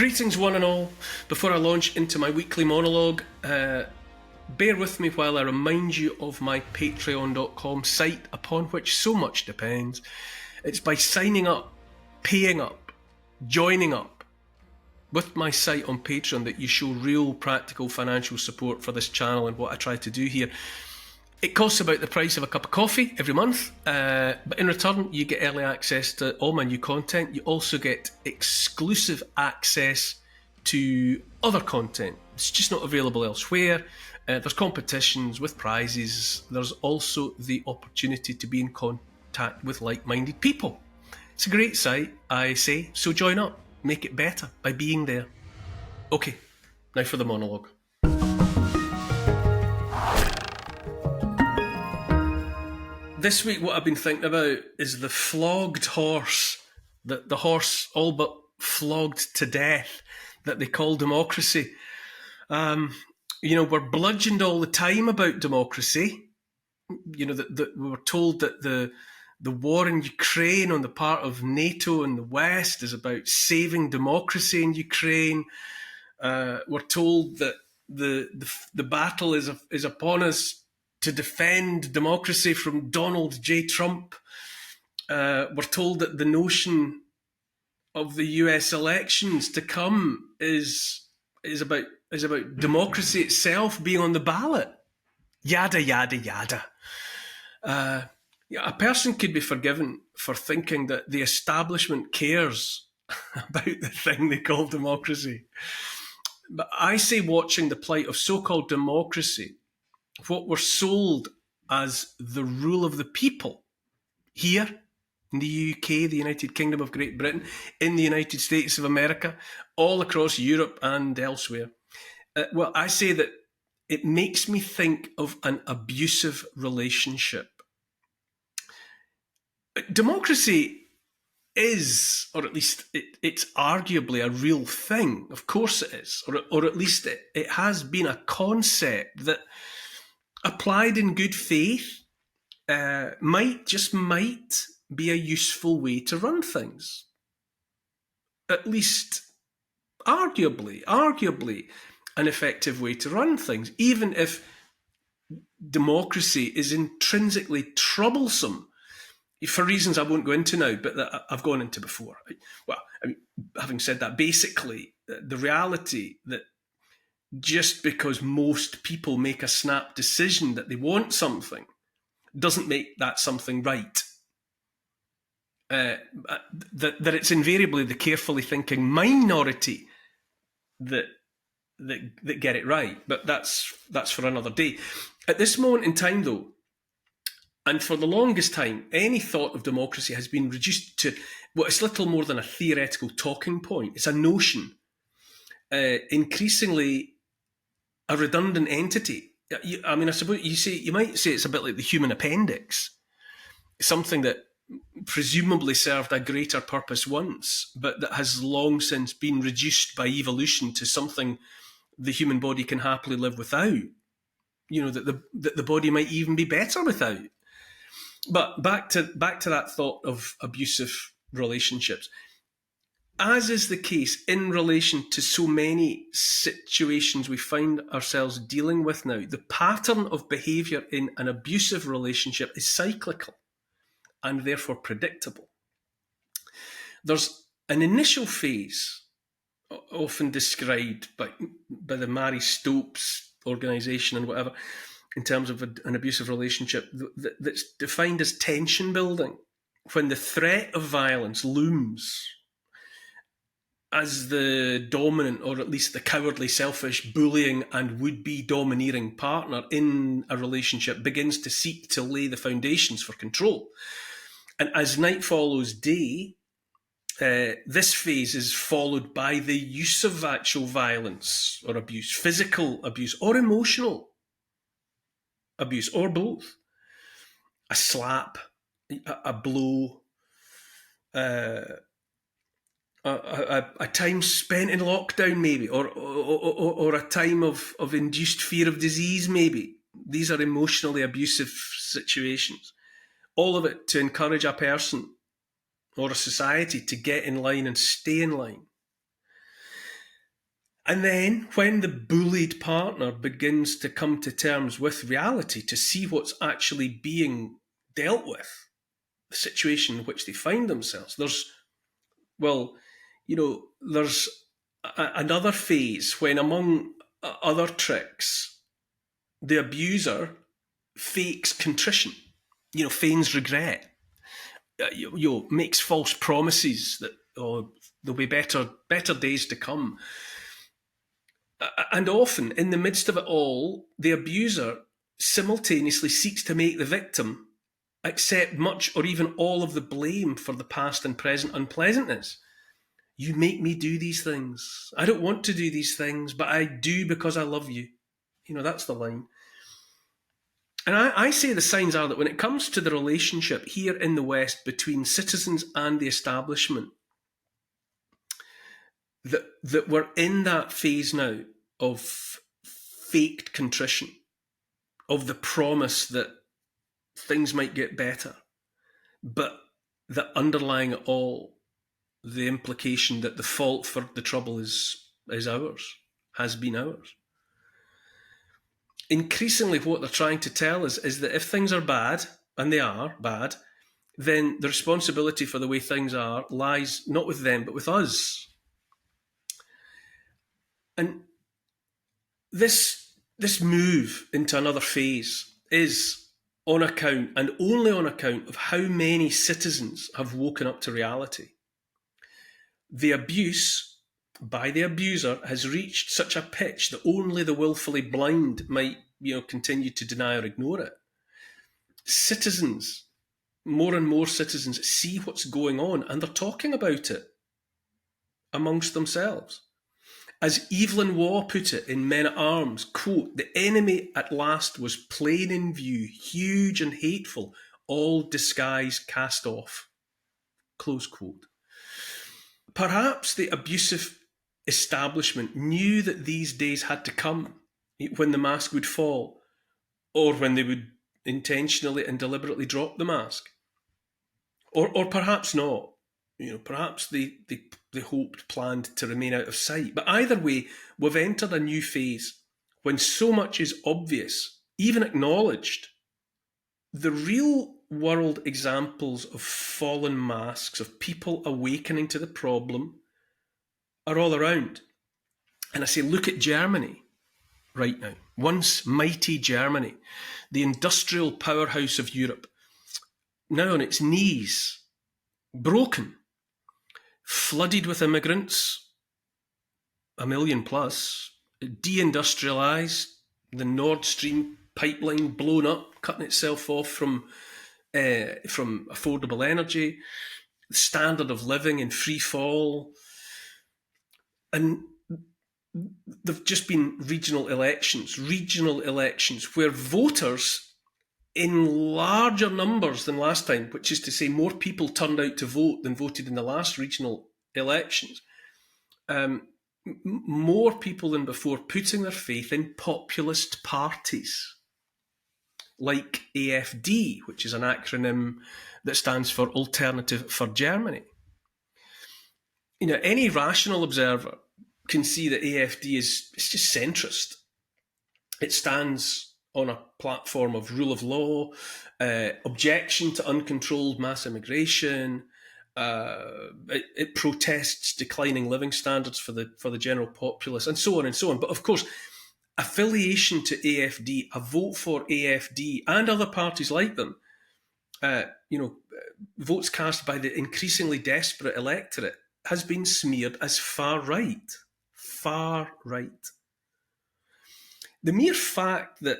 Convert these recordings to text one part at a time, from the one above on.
Greetings, one and all. Before I launch into my weekly monologue, bear with me while I remind you of my patreon.com site upon which so much depends. It's by signing up, paying up, joining up with my site on Patreon that you show real practical financial support for this channel and what I try to do here. It costs about the price of a cup of coffee every month, but in return you get early access to all my new content. You also get exclusive access to other content. It's just not available elsewhere. There's competitions with prizes. There's also the opportunity to be in contact with like-minded people. It's a great site, I say, so join up. Make it better by being there. Okay, now for the monologue. This week what I've been thinking about is the flogged horse, the horse all but flogged to death that they call democracy. We're bludgeoned all the time about democracy. That we were told that the war in Ukraine on the part of NATO and the West is about saving democracy in Ukraine. We're told that the battle is upon us to defend democracy from Donald J. Trump. We're told that the notion of the US elections to come is about democracy itself being on the ballot. Yada, yada, yada. A person could be forgiven for thinking that the establishment cares about the thing they call democracy. But I say, watching the plight of so-called democracy, what we're sold as the rule of the people here in the UK, the United Kingdom of Great Britain, in the United States of America, all across Europe and elsewhere. I say that it makes me think of an abusive relationship. Democracy is, or at least it's arguably a real thing. Of course it is, or at least it has been a concept that, applied in good faith, might be a useful way to run things. At least arguably an effective way to run things, even if democracy is intrinsically troublesome for reasons I won't go into now, but that I've gone into before. Having said that, basically, the reality that just because most people make a snap decision that they want something doesn't make that something right. That it's invariably the carefully thinking minority that get it right. But that's for another day. At this moment in time, though, and for the longest time, any thought of democracy has been reduced to what is little more than a theoretical talking point. It's a notion, increasingly a redundant entity. I suppose you might say it's a bit like the human appendix, something that presumably served a greater purpose once, but that has long since been reduced by evolution to something the human body can happily live without. That the body might even be better without. But back to that thought of abusive relationships. As is the case in relation to so many situations we find ourselves dealing with now, the pattern of behaviour in an abusive relationship is cyclical and therefore predictable. There's an initial phase, often described by the Marie Stopes organisation and whatever, in terms of an abusive relationship, that's defined as tension building, when the threat of violence looms as the dominant, or at least the cowardly, selfish, bullying and would-be domineering partner in a relationship begins to seek to lay the foundations for control. And as night follows day, this phase is followed by the use of actual violence or abuse, physical abuse or emotional abuse, or both. A slap, a blow, a time spent in lockdown, maybe, or a time of induced fear of disease, maybe. These are emotionally abusive situations. All of it to encourage a person or a society to get in line and stay in line. And then, when the bullied partner begins to come to terms with reality, to see what's actually being dealt with, the situation in which they find themselves, well, there's another phase when, among other tricks, the abuser fakes contrition, feigns regret, makes false promises that, there'll be better days to come. And often, in the midst of it all, the abuser simultaneously seeks to make the victim accept much or even all of the blame for the past and present unpleasantness. You make me do these things. I don't want to do these things, but I do because I love you. That's the line. And I say the signs are that when it comes to the relationship here in the West between citizens and the establishment, that we're in that phase now of faked contrition, of the promise that things might get better, but that underlying it all, the implication that the fault for the trouble is ours, has been ours. Increasingly, what they're trying to tell us is that if things are bad, and they are bad, then the responsibility for the way things are lies not with them, but with us. And this move into another phase is on account, and only on account, of how many citizens have woken up to reality. The abuse by the abuser has reached such a pitch that only the willfully blind might, continue to deny or ignore it. Citizens, more and more citizens, see what's going on, and they're talking about it amongst themselves. As Evelyn Waugh put it in Men at Arms, quote, "The enemy at last was plain in view, huge and hateful, all disguise cast off," close quote. Perhaps the abusive establishment knew that these days had to come, when the mask would fall, or when they would intentionally and deliberately drop the mask. Or perhaps not. Perhaps they hoped, planned to remain out of sight. But either way, we've entered a new phase when so much is obvious, even acknowledged. The real world examples of fallen masks, of people awakening to the problem, are all around. And I say, look at Germany right now. Once mighty Germany, the industrial powerhouse of Europe, now on its knees, broken, flooded with immigrants, 1 million plus, deindustrialised, the Nord Stream pipeline blown up, cutting itself off from affordable energy, the standard of living in free fall. And there've just been regional elections where voters in larger numbers than last time, which is to say more people turned out to vote than voted in the last regional elections, more people than before putting their faith in populist parties like AfD, which is an acronym that stands for Alternative for Germany. Any rational observer can see that AfD is just centrist. It stands on a platform of rule of law, objection to uncontrolled mass immigration. It protests declining living standards for the general populace, and so on and so on. But of course, affiliation to AfD, a vote for AfD and other parties like them, votes cast by the increasingly desperate electorate, has been smeared as far right. Far right. The mere fact that,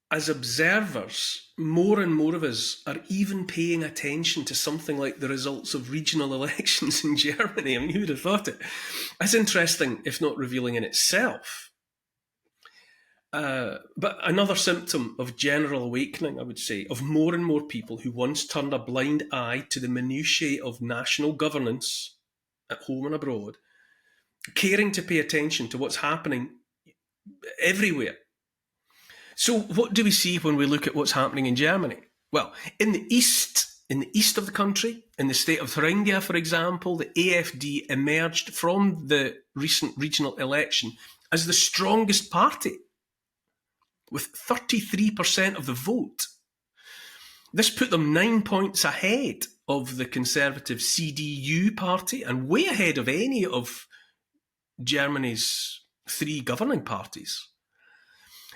as observers, more and more of us are even paying attention to something like the results of regional elections in Germany. I mean, who would have thought it? That's interesting, if not revealing in itself. But another symptom of general awakening, I would say, of more and more people who once turned a blind eye to the minutiae of national governance at home and abroad, caring to pay attention to what's happening everywhere. So what do we see when we look at what's happening in Germany? Well, in the East, In the east of the country, in the state of Thuringia, for example, the AFD emerged from the recent regional election as the strongest party, with 33% of the vote. This put them 9 points ahead of the conservative CDU party and way ahead of any of Germany's 3 governing parties.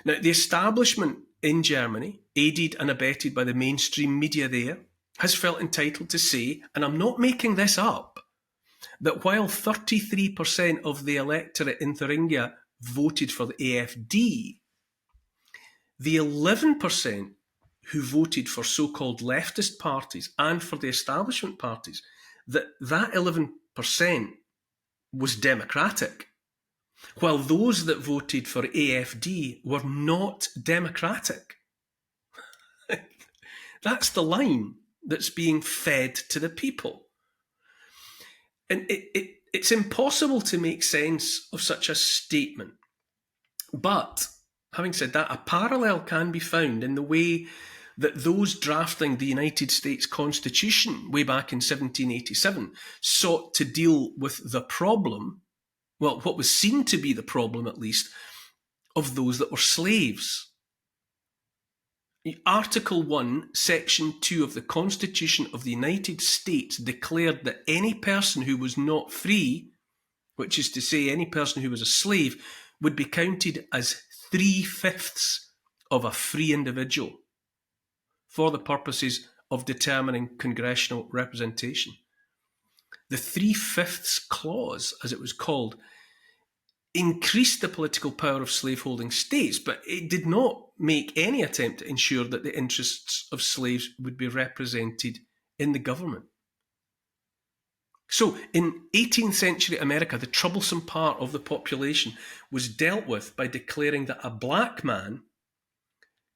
Now, the establishment in Germany, aided and abetted by the mainstream media there, has felt entitled to say, and I'm not making this up, that while 33% of the electorate in Thuringia voted for the AFD, the 11% who voted for so-called leftist parties and for the establishment parties, that 11% was democratic, while those that voted for AFD were not democratic. That's the line that's being fed to the people. And it's impossible to make sense of such a statement. But having said that, a parallel can be found in the way that those drafting the United States Constitution way back in 1787 sought to deal with the problem, well, what was seen to be the problem at least, of those that were slaves. Article 1, Section 2 of the Constitution of the United States declared that any person who was not free, which is to say any person who was a slave, would be counted as 3/5 of a free individual for the purposes of determining congressional representation. The 3/5 clause, as it was called, increased the political power of slaveholding states, but it did not make any attempt to ensure that the interests of slaves would be represented in the government. So, in 18th century America, the troublesome part of the population was dealt with by declaring that a black man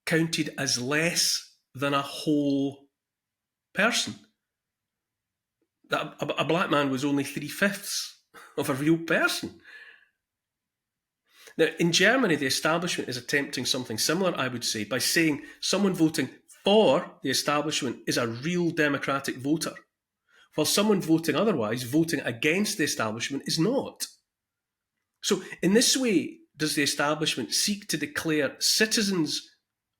counted as less than a whole person. That a black man was only 3/5 of a real person. Now, in Germany, the establishment is attempting something similar, I would say, by saying someone voting for the establishment is a real democratic voter, while someone voting otherwise, voting against the establishment, is not. So, in this way, does the establishment seek to declare citizens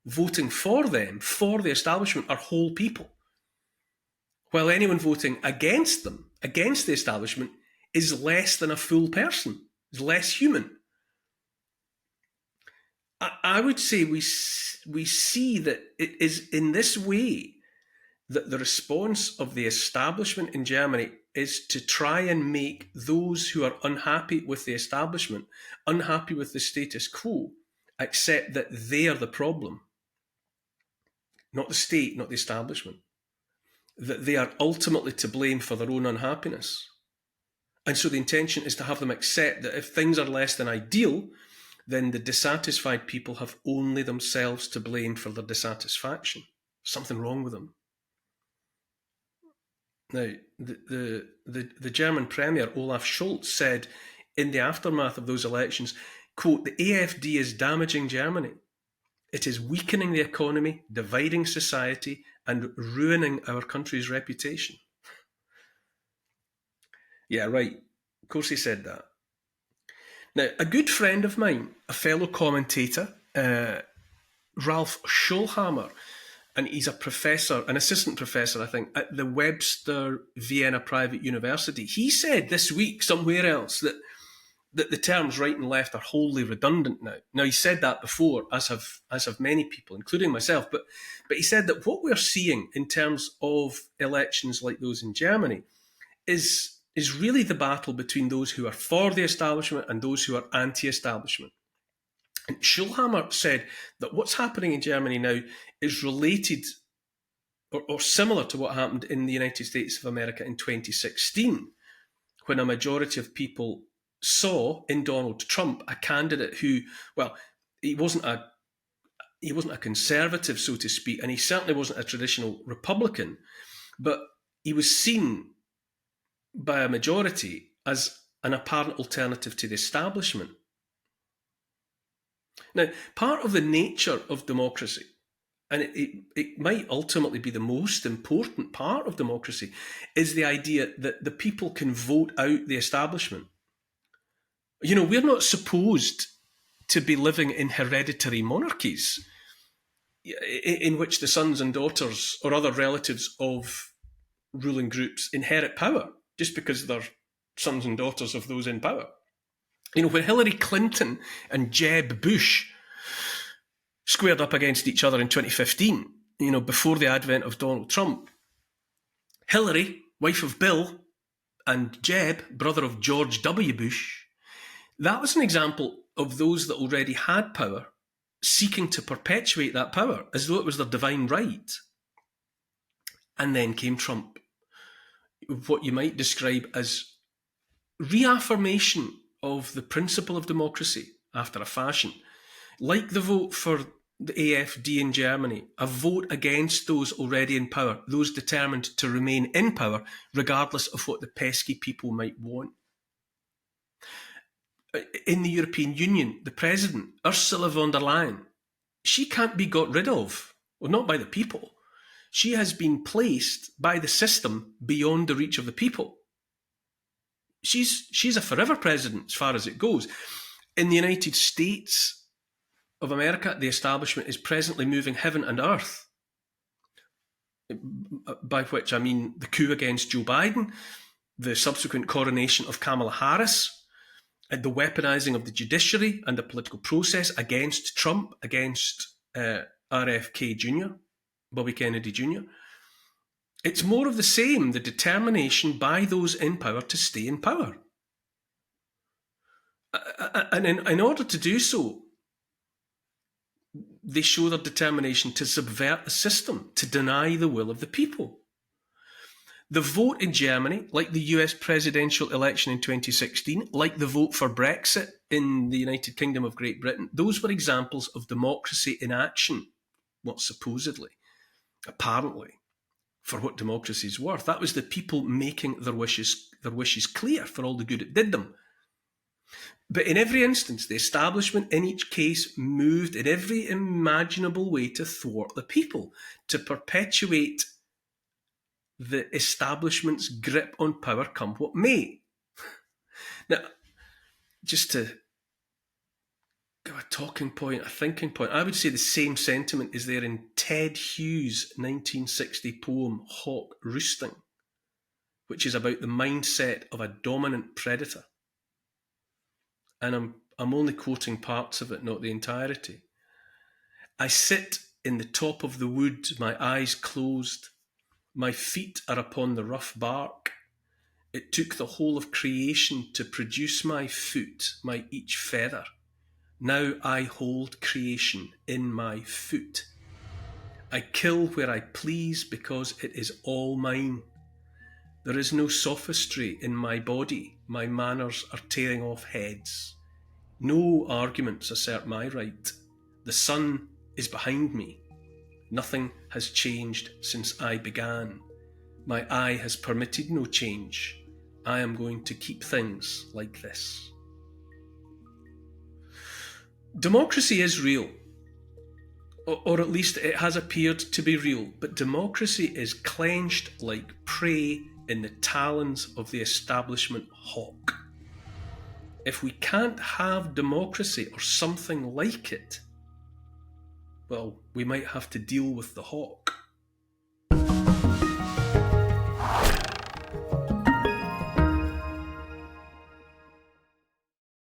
voting for them, for the establishment, are whole people, while anyone voting against them, against the establishment, is less than a full person, is less human. I would say we see that it is in this way that the response of the establishment in Germany is to try and make those who are unhappy with the establishment, unhappy with the status quo, accept that they are the problem, not the state, not the establishment, that they are ultimately to blame for their own unhappiness. And so the intention is to have them accept that if things are less than ideal, then the dissatisfied people have only themselves to blame for their dissatisfaction. Something wrong with them. Now, the German Premier, Olaf Scholz, said in the aftermath of those elections, quote, "The AFD is damaging Germany. It is weakening the economy, dividing society, and ruining our country's reputation." Yeah, right. Of course he said that. Now, a good friend of mine, a fellow commentator, Ralph Schulhammer, and he's a professor, an assistant professor, I think, at the Webster Vienna Private University. He said this week somewhere else that the terms right and left are wholly redundant now. Now, he said that before, as have many people, including myself, but he said that what we're seeing in terms of elections like those in Germany is really the battle between those who are for the establishment and those who are anti-establishment. And Schulhammer said that what's happening in Germany now is related or similar to what happened in the United States of America in 2016, when a majority of people saw in Donald Trump a candidate who, well, he wasn't a conservative, so to speak, and he certainly wasn't a traditional Republican, but he was seen by a majority as an apparent alternative to the establishment. Now, part of the nature of democracy and it might ultimately be the most important part of democracy, is the idea that the people can vote out the establishment. You know, we're not supposed to be living in hereditary monarchies in which the sons and daughters or other relatives of ruling groups inherit power just because they're sons and daughters of those in power. You know, when Hillary Clinton and Jeb Bush squared up against each other in 2015, you know, before the advent of Donald Trump, Hillary, wife of Bill, and Jeb, brother of George W. Bush, that was an example of those that already had power seeking to perpetuate that power as though it was their divine right. And then came Trump, what you might describe as reaffirmation of the principle of democracy after a fashion, like the vote for the AfD in Germany, a vote against those already in power, those determined to remain in power, regardless of what the pesky people might want. In the European Union, the president, Ursula von der Leyen, she can't be got rid of, well, not by the people. She has been placed by the system beyond the reach of the people. She's a forever president as far as it goes. In the United States of America, the establishment is presently moving heaven and earth, by which I mean the coup against Joe Biden, the subsequent coronation of Kamala Harris, and the weaponizing of the judiciary and the political process against Trump, against RFK Jr., Bobby Kennedy Jr. It's more of the same, the determination by those in power to stay in power. And in order to do so, they show their determination to subvert the system, to deny the will of the people. The vote in Germany, like the US presidential election in 2016, like the vote for Brexit in the United Kingdom of Great Britain, those were examples of democracy in action, what supposedly, apparently, for what democracy is worth. That was the people making their wishes clear for all the good it did them. But in every instance, the establishment in each case moved in every imaginable way to thwart the people, to perpetuate the establishment's grip on power come what may. Now, just to give a talking point, a thinking point, I would say the same sentiment is there in Ted Hughes' 1960 poem Hawk Roosting, which is about the mindset of a dominant predator. And I'm only quoting parts of it, not the entirety. I sit in the top of the wood, my eyes closed. My feet are upon the rough bark. It took the whole of creation to produce my foot, my each feather. Now I hold creation in my foot. I kill where I please because it is all mine. There is no sophistry in my body. My manners are tearing off heads. No arguments assert my right. The sun is behind me. Nothing has changed since I began. My eye has permitted no change. I am going to keep things like this. Democracy is real, or at least it has appeared to be real, but democracy is clenched like prey in the talons of the establishment hawk. If we can't have democracy or something like it, well, we might have to deal with the hawk.